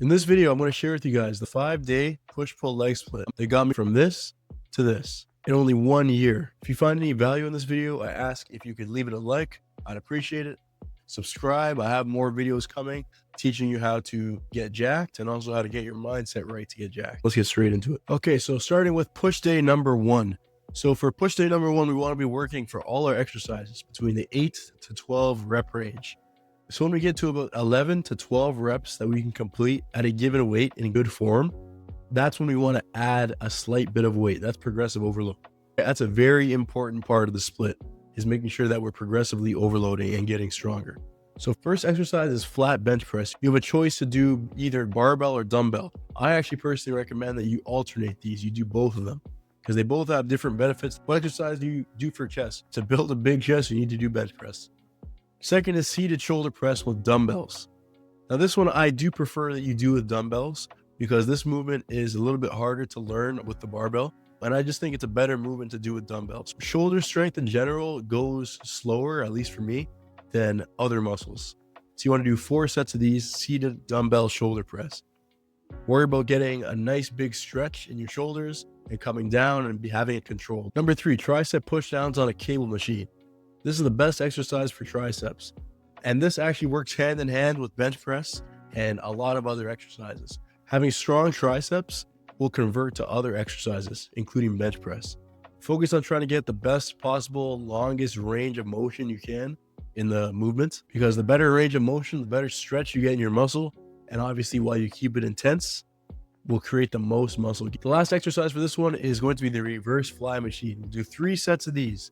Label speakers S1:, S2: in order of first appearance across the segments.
S1: In this video, I'm going to share with you guys the 5-day push-pull leg split that got me from this to this in only 1 year. If you find any value in this video, I ask if you could leave it a like. I'd appreciate it. Subscribe. I have more videos coming teaching you how to get jacked and also how to get your mindset right to get jacked. Let's get straight into it. Okay, so starting with push day number 1. So for push day number 1, we want to be working for all our exercises between the 8 to 12 rep range. So when we get to about 11 to 12 reps that we can complete at a given weight in good form, that's when we want to add a slight bit of weight. That's progressive overload. That's a very important part of the split, is making sure that we're progressively overloading and getting stronger. So first exercise is flat bench press. You have a choice to do either barbell or dumbbell. I actually personally recommend that you alternate these. You do both of them because they both have different benefits. What exercise do you do for chest? To build a big chest, you need to do bench press. Second is seated shoulder press with dumbbells. Now this one I do prefer that you do with dumbbells because this movement is a little bit harder to learn with the barbell. And I just think it's a better movement to do with dumbbells. Shoulder strength in general goes slower, at least for me, than other muscles. So you want to do 4 sets of these seated dumbbell shoulder press. Worry about getting a nice big stretch in your shoulders and coming down and having it controlled. Number 3, tricep push downs on a cable machine. This is the best exercise for triceps. And this actually works hand in hand with bench press and a lot of other exercises. Having strong triceps will convert to other exercises, including bench press. Focus on trying to get the best possible, longest range of motion you can in the movement, because the better range of motion, the better stretch you get in your muscle. And obviously, while you keep it intense, will create the most muscle. The last exercise for this one is going to be the reverse fly machine. We'll do 3 sets of these.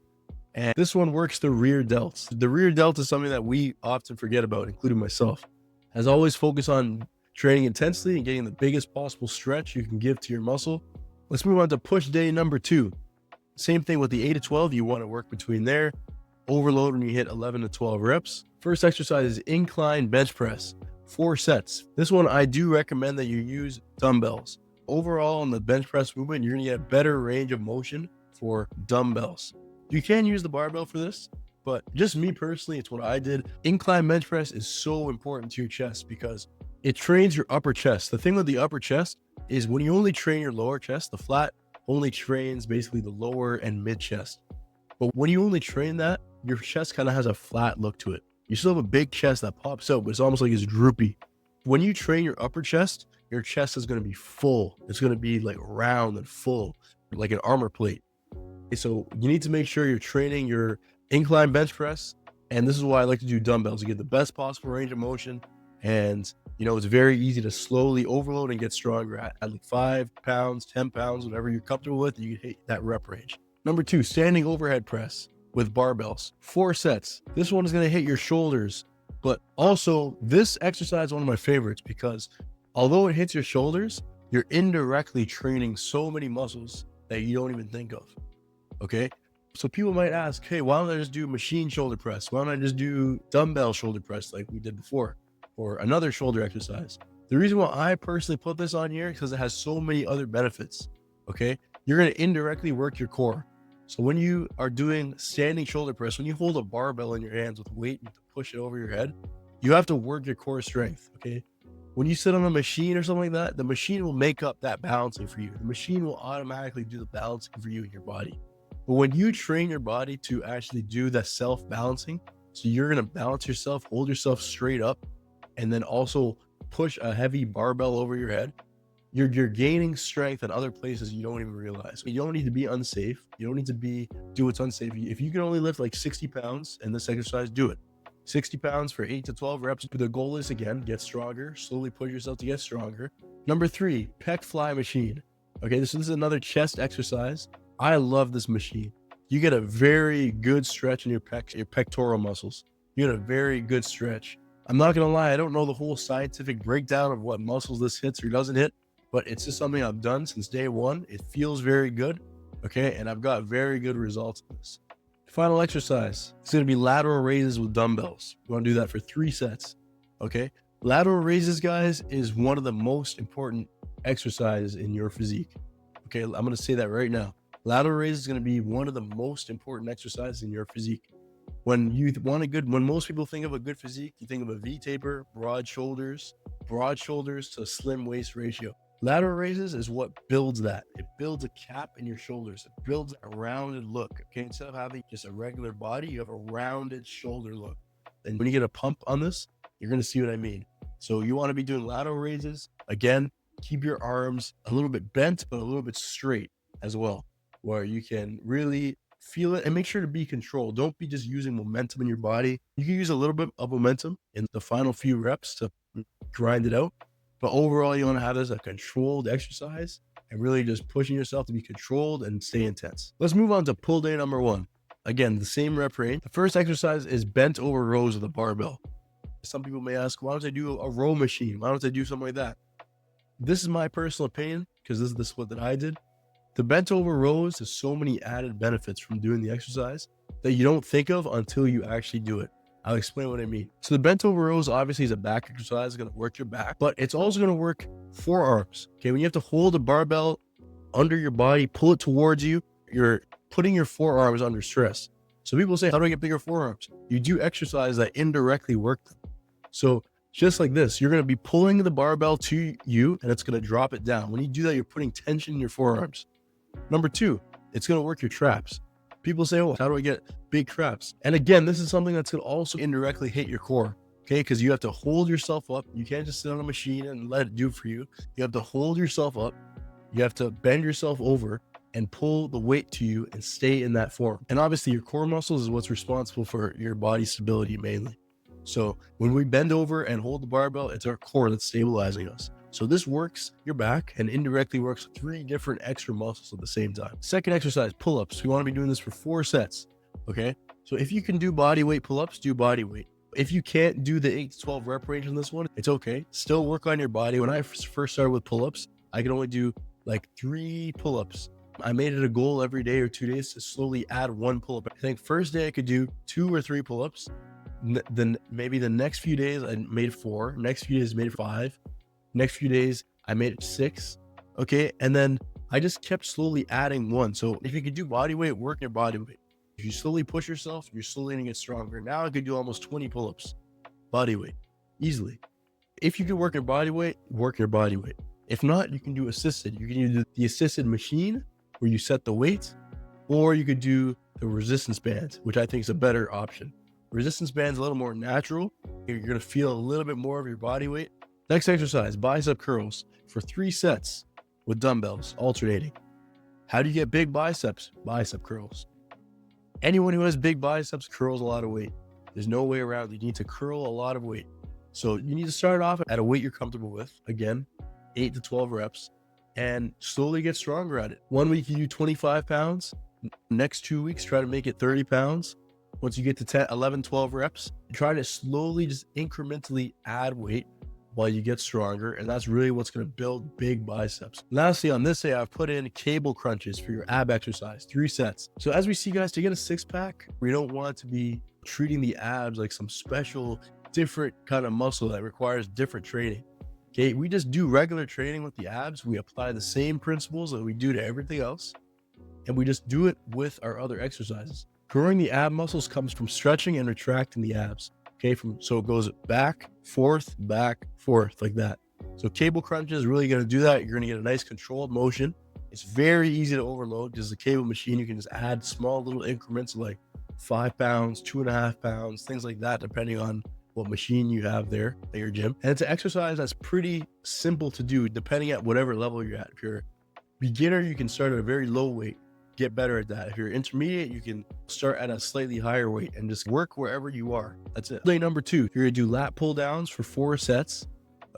S1: And this one works the rear delts. The rear delt is something that we often forget about, including myself. As always, focus on training intensely and getting the biggest possible stretch you can give to your muscle. Let's move on to push day number 2. Same thing with the 8 to 12. You want to work between there. Overload when you hit 11 to 12 reps. First exercise is incline bench press, 4 sets. This one, I do recommend that you use dumbbells. Overall, in the bench press movement, you're going to get a better range of motion for dumbbells. You can use the barbell for this, but just me personally, it's what I did. Incline bench press is so important to your chest because it trains your upper chest. The thing with the upper chest is when you only train your lower chest, the flat only trains basically the lower and mid chest. But when you only train that, your chest kind of has a flat look to it. You still have a big chest that pops out, but it's almost like it's droopy. When you train your upper chest, your chest is going to be full. It's going to be like round and full, like an armor plate. So you need to make sure you're training your incline bench press. And this is why I like to do dumbbells to get the best possible range of motion. And, it's very easy to slowly overload and get stronger at like 5 pounds, 10 pounds, whatever you're comfortable with, you can hit that rep range. Number 2, standing overhead press with barbells, 4 sets. This one is going to hit your shoulders, but also this exercise is one of my favorites because although it hits your shoulders, you're indirectly training so many muscles that you don't even think of. Okay, so people might ask, hey, why don't I just do machine shoulder press? Why don't I just do dumbbell shoulder press like we did before, or another shoulder exercise? The reason why I personally put this on here is because it has so many other benefits. Okay, you're going to indirectly work your core. So when you are doing standing shoulder press, when you hold a barbell in your hands with weight to push it over your head, you have to work your core strength. Okay, when you sit on a machine or something like that, the machine will make up that balancing for you. The machine will automatically do the balancing for you in your body. But when you train your body to actually do that self-balancing, so you're going to balance yourself, hold yourself straight up, and then also push a heavy barbell over your head, you're gaining strength in other places you don't even realize. You don't need to be unsafe. You don't need to do what's unsafe. If you can only lift like 60 pounds in this exercise, do it. 60 pounds for 8 to 12 reps. The goal is, again, get stronger, slowly push yourself to get stronger. Number 3, pec fly machine. Okay, this is another chest exercise. I love this machine. You get a very good stretch in your pectoral muscles. You get a very good stretch. I'm not going to lie, I don't know the whole scientific breakdown of what muscles this hits or doesn't hit, but it's just something I've done since day 1. It feels very good, okay? And I've got very good results in this. Final exercise, it's going to be lateral raises with dumbbells. You want to do that for 3 sets, okay? Lateral raises, guys, is one of the most important exercises in your physique. Okay, I'm going to say that right now. Lateral raise is going to be one of the most important exercises in your physique. When most people think of a good physique, you think of a V taper, broad shoulders, broad shoulders to a slim waist ratio. Lateral raises is what builds that. It builds a cap in your shoulders. It builds a rounded look. Okay, instead of having just a regular body, you have a rounded shoulder look. And when you get a pump on this, you're going to see what I mean. So you want to be doing lateral raises. Again, keep your arms a little bit bent, but a little bit straight as well, where you can really feel it, and make sure to be controlled. Don't be just using momentum in your body. You can use a little bit of momentum in the final few reps to grind it out. But overall, you want to have this a controlled exercise and really just pushing yourself to be controlled and stay intense. Let's move on to pull day number 1. Again, the same rep range. The first exercise is bent over rows of the barbell. Some people may ask, why don't I do a row machine? Why don't I do something like that? This is my personal opinion, because this is the split that I did. The bent over rows has so many added benefits from doing the exercise that you don't think of until you actually do it. I'll explain what I mean. So the bent over rows obviously is a back exercise. It's going to work your back, but it's also going to work forearms. Okay, when you have to hold a barbell under your body, pull it towards you, you're putting your forearms under stress. So people say, how do I get bigger forearms? You do exercise that indirectly work them. So just like this, you're going to be pulling the barbell to you and it's going to drop it down. When you do that, you're putting tension in your forearms. Number 2, it's going to work your traps. People say, oh, how do I get big traps? And again, this is something that's going to also indirectly hit your core, okay? Because you have to hold yourself up. You can't just sit on a machine and let it do for you. You have to hold yourself up. You have to bend yourself over and pull the weight to you and stay in that form. And obviously your core muscles is what's responsible for your body stability mainly. So when we bend over and hold the barbell, it's our core that's stabilizing us. So this works your back and indirectly works 3 different extra muscles at the same time. Second exercise, pull-ups. We want to be doing this for 4 sets, okay? So if you can do body weight pull-ups, do body weight. If you can't do the 8 to 12 rep range on this one, it's okay. Still work on your body. When I first started with pull-ups, I could only do like 3 pull-ups. I made it a goal every day or 2 days to slowly add 1 pull-up. I think first day I could do 2 or 3 pull-ups. Then maybe the next few days I made 4. Next few days I made 5. Next few days, I made it 6. Okay. And then I just kept slowly adding 1. So if you could do body weight, work your body weight. If you slowly push yourself, you're slowly going to get stronger. Now I could do almost 20 pull-ups, body weight, easily. If you can work your body weight, work your body weight. If not, you can do assisted. You can do the assisted machine where you set the weight, or you could do the resistance bands, which I think is a better option. Resistance bands a little more natural. You're going to feel a little bit more of your body weight. Next exercise, bicep curls for 3 sets with dumbbells alternating. How do you get big biceps? Bicep curls. Anyone who has big biceps curls a lot of weight. There's no way around it. You need to curl a lot of weight. So you need to start off at a weight you're comfortable with. Again, 8 to 12 reps and slowly get stronger at it. 1 week you do 25 pounds. Next 2 weeks, try to make it 30 pounds. Once you get to 10, 11, 12 reps, try to slowly just incrementally add weight while you get stronger. And that's really what's going to build big biceps. Lastly, on this day, I've put in cable crunches for your ab exercise, 3 sets. So as we see, guys, to get a 6-pack, we don't want to be treating the abs like some special, different kind of muscle that requires different training. Okay, we just do regular training with the abs. We apply the same principles that we do to everything else, and we just do it with our other exercises. Growing the ab muscles comes from stretching and retracting the abs. Okay, so it goes back, forth, like that. So cable crunch is really going to do that. You're going to get a nice controlled motion. It's very easy to overload because the cable machine, you can just add small little increments of like 5 pounds, 2.5 pounds, things like that, depending on what machine you have there at your gym. And it's an exercise that's pretty simple to do depending at whatever level you're at. If you're a beginner, you can start at a very low weight, get better at that. If you're intermediate, you can start at a slightly higher weight and just work wherever you are. That's it. Day number 2, you're gonna do lat pull downs for 4 sets.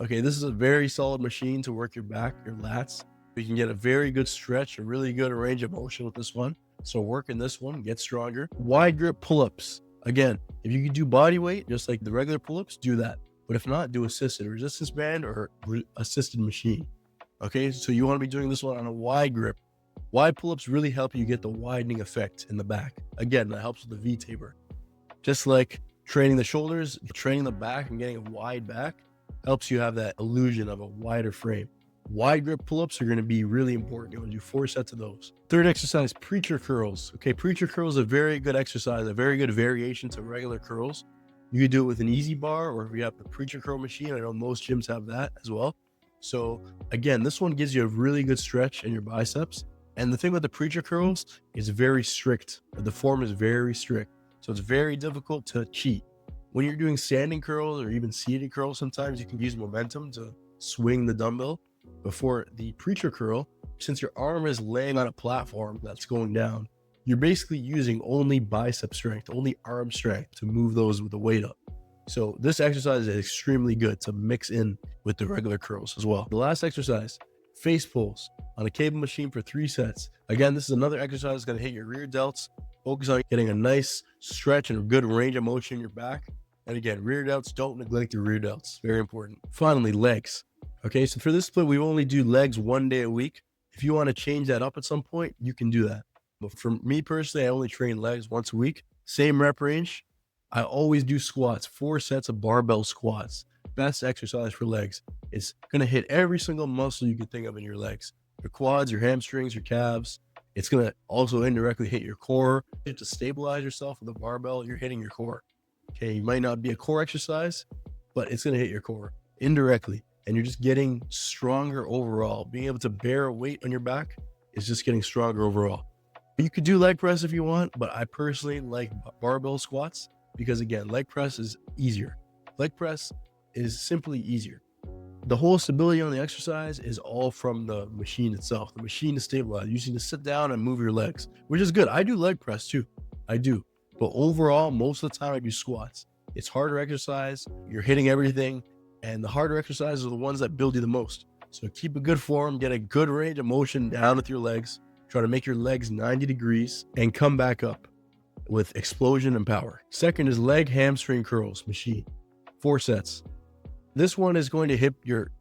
S1: Okay, this is a very solid machine to work your back, your lats. You can get a very good stretch, a really good range of motion with this one. So work in this one, get stronger. Wide grip pull-ups. Again, if you can do body weight, just like the regular pull-ups, do that. But if not, do assisted resistance band or assisted machine. Okay, so you want to be doing this one on a wide grip. Wide pull-ups really help you get the widening effect in the back. Again, that helps with the V-taper. Just like training the shoulders, training the back and getting a wide back helps you have that illusion of a wider frame. Wide grip pull-ups are going to be really important. You want to do 4 sets of those. Third exercise, preacher curls. Okay, preacher curls is a very good exercise, a very good variation to regular curls. You could do it with an easy bar, or if you have the preacher curl machine, I know most gyms have that as well. So again, this one gives you a really good stretch in your biceps. And the thing with the preacher curls is very strict. The form is very strict. So it's very difficult to cheat. When you're doing standing curls or even seated curls, sometimes you can use momentum to swing the dumbbell. Before the preacher curl, since your arm is laying on a platform that's going down, you're basically using only bicep strength, only arm strength to move those with the weight up. So this exercise is extremely good to mix in with the regular curls as well. The last exercise, face pulls on a cable machine for 3 sets. Again, this is another exercise that's going to hit your rear delts. Focus on getting a nice stretch and a good range of motion in your back. And again, rear delts, don't neglect your rear delts. Very important. Finally, legs. Okay, so for this split, we only do legs 1 day a week. If you want to change that up at some point, you can do that. But for me personally, I only train legs once a week. Same rep range. I always do squats, 4 sets of barbell squats. Best exercise for legs. It's going to hit every single muscle you can think of in your legs. Your quads, your hamstrings, your calves. It's going to also indirectly hit your core. You have to stabilize yourself with a barbell. You're hitting your core. Okay, it might not be a core exercise, but it's going to hit your core indirectly. And you're just getting stronger overall. Being able to bear a weight on your back is just getting stronger overall. You could do leg press if you want, but I personally like barbell squats because, again, leg press is easier. Leg press is simply easier. The whole stability on the exercise is all from the machine itself. The machine is stabilized. You just need to sit down and move your legs, which is good. I do leg press too. I do. But overall, most of the time I do squats. It's harder exercise. You're hitting everything. And the harder exercises are the ones that build you the most. So keep a good form, get a good range of motion down with your legs. Try to make your legs 90 degrees and come back up with explosion and power. Second is leg hamstring curls machine, 4 sets. This one is going to hit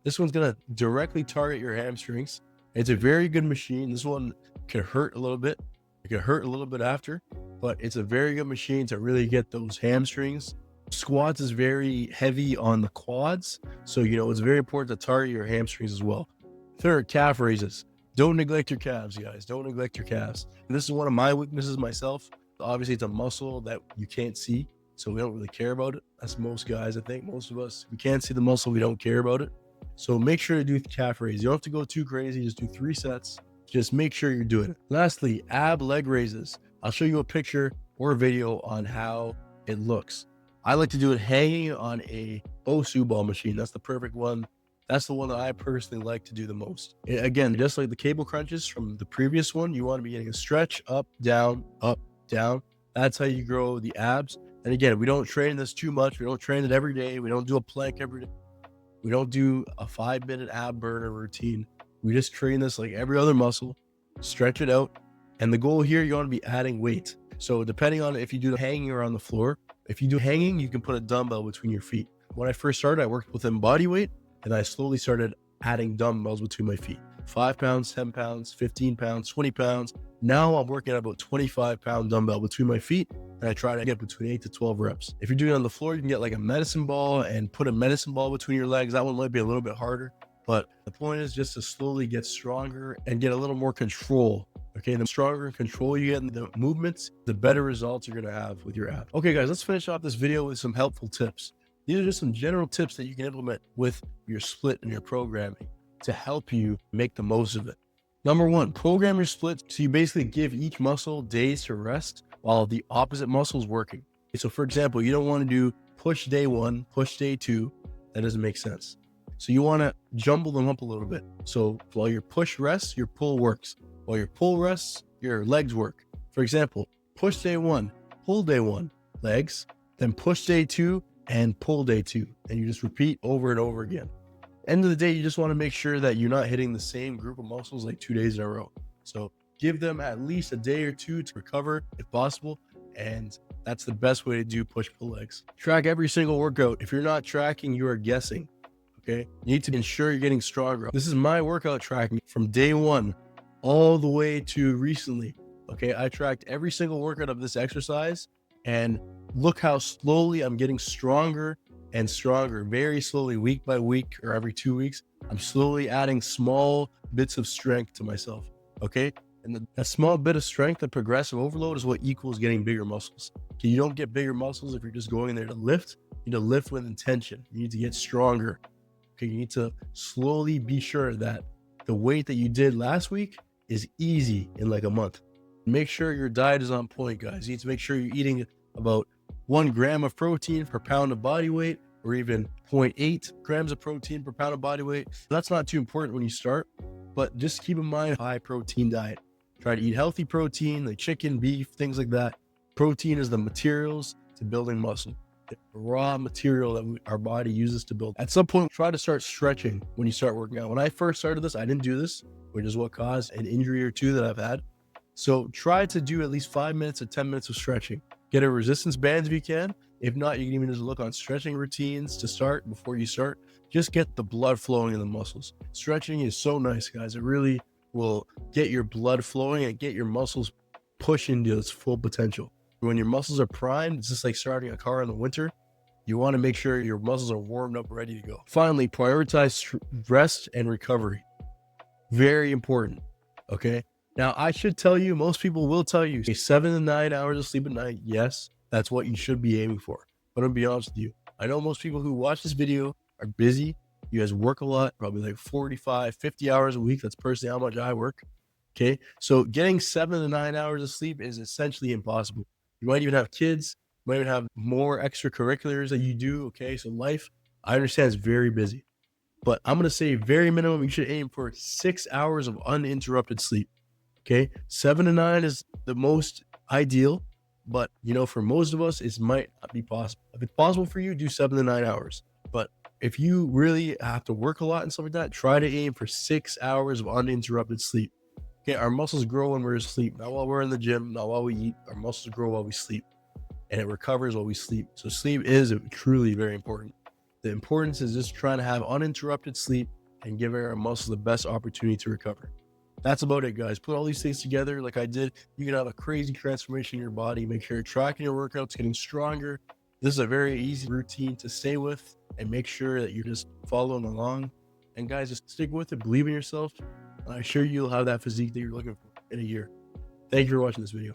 S1: this one's going to directly target your hamstrings. It's a very good machine. This one can hurt a little bit. It can hurt a little bit after, but it's a very good machine to really get those hamstrings. Squats is very heavy on the quads. So, it's very important to target your hamstrings as well. Third, calf raises. Don't neglect your calves, guys. Don't neglect your calves. And this is one of my weaknesses myself. Obviously, it's a muscle that you can't see, so we don't really care about it. That's most guys, I think. Most of us, we can't see the muscle, we don't care about it. So make sure to do calf raises. You don't have to go too crazy. Just do 3 sets. Just make sure you're doing it. Lastly, ab leg raises. I'll show you a picture or a video on how it looks. I like to do it hanging on a Bosu ball machine. That's the perfect one. That's the one that I personally like to do the most. Again, just like the cable crunches from the previous one, you want to be getting a stretch up, down, up, down. That's how you grow the abs. And again, we don't train this too much. We don't train it every day. We don't do a plank every day. We don't do a 5-minute ab burner routine. We just train this like every other muscle, stretch it out. And the goal here, you want to be adding weight. So depending on if you do hanging or on the floor, if you do hanging, you can put a dumbbell between your feet. When I first started, I worked within body weight, and I slowly started adding dumbbells between my feet. 5 pounds, 10 pounds, 15 pounds, 20 pounds. Now I'm working at about 25-pound dumbbell between my feet, and I try to get between 8 to 12 reps. If you're doing it on the floor, you can get like a medicine ball and put a medicine ball between your legs. That one might be a little bit harder, but the point is just to slowly get stronger and get a little more control. Okay, the stronger control you get in the movements, the better results you're gonna have with your abs. Okay, guys, let's finish off this video with some helpful tips. These are just some general tips that you can implement with your split and your programming to help you make the most of it. Number 1, program your splits so you basically give each muscle days to rest while the opposite muscle is working. So for example, you don't want to do push day 1, push day 2. That doesn't make sense. So you want to jumble them up a little bit. So while your push rests, your pull works. While your pull rests, your legs work. For example, push day 1, pull day 1, legs, then push day 2 and pull day 2. And you just repeat over and over again. End of the day, you just want to make sure that you're not hitting the same group of muscles like 2 days in a row. So give them at least a day or 2 to recover if possible. And that's the best way to do push-pull legs. Track every single workout. If you're not tracking, you are guessing. Okay. You need to ensure you're getting stronger. This is my workout tracking from day 1 all the way to recently. Okay. I tracked every single workout of this exercise, and look how slowly I'm getting stronger and stronger, very slowly, week by week or every 2 weeks. I'm slowly adding small bits of strength to myself. Okay. And that small bit of strength and progressive overload is what equals getting bigger muscles. Okay, you don't get bigger muscles if you're just going in there to lift. You need to lift with intention. You need to get stronger. Okay, you need to slowly be sure that the weight that you did last week is easy in like a month. Make sure your diet is on point, guys. You need to make sure you're eating about 1 gram of protein per pound of body weight, or even 0.8 grams of protein per pound of body weight. That's not too important when you start, but just keep in mind high protein diet. Try to eat healthy protein like chicken, beef, things like that. Protein is the materials to building muscle, the raw material that our body uses to build. At some point, try to start stretching when you start working out. When I first started this, I didn't do this, which is what caused an injury or two that I've had. So try to do at least 5 minutes or 10 minutes of stretching. Get a resistance band if you can. If not, you can even just look on stretching routines to start before you start. Just get the blood flowing in the muscles. Stretching is so nice, guys. It really will get your blood flowing and get your muscles pushing to its full potential. When your muscles are primed, it's just like starting a car in the winter. You want to make sure your muscles are warmed up, ready to go. Finally, prioritize rest and recovery. Very important. Okay. Now, I should tell you, most people will tell you 7 to 9 hours of sleep at night. Yes, that's what you should be aiming for. But I'm gonna be honest with you. I know most people who watch this video are busy. You guys work a lot, probably like 45, 50 hours a week. That's personally how much I work. Okay. So getting 7 to 9 hours of sleep is essentially impossible. You might even have kids, you might even have more extracurriculars that you do. Okay. So life, I understand, is very busy. But I'm gonna say very minimum, you should aim for 6 hours of uninterrupted sleep. Okay, 7 to 9 is the most ideal, but for most of us, it might not be possible. If it's possible for you, do 7 to 9 hours. But if you really have to work a lot and stuff like that, try to aim for 6 hours of uninterrupted sleep. Okay, our muscles grow when we're asleep, not while we're in the gym, not while we eat. Our muscles grow while we sleep, and it recovers while we sleep. So sleep is truly very important. The importance is just trying to have uninterrupted sleep and giving our muscles the best opportunity to recover. That's about it, guys. Put all these things together like I did. You can have a crazy transformation in your body. Make sure you're tracking your workouts, getting stronger. This is a very easy routine to stay with, and make sure that you're just following along. And guys, just stick with it. Believe in yourself. And I assure you, you'll have that physique that you're looking for in a year. Thank you for watching this video.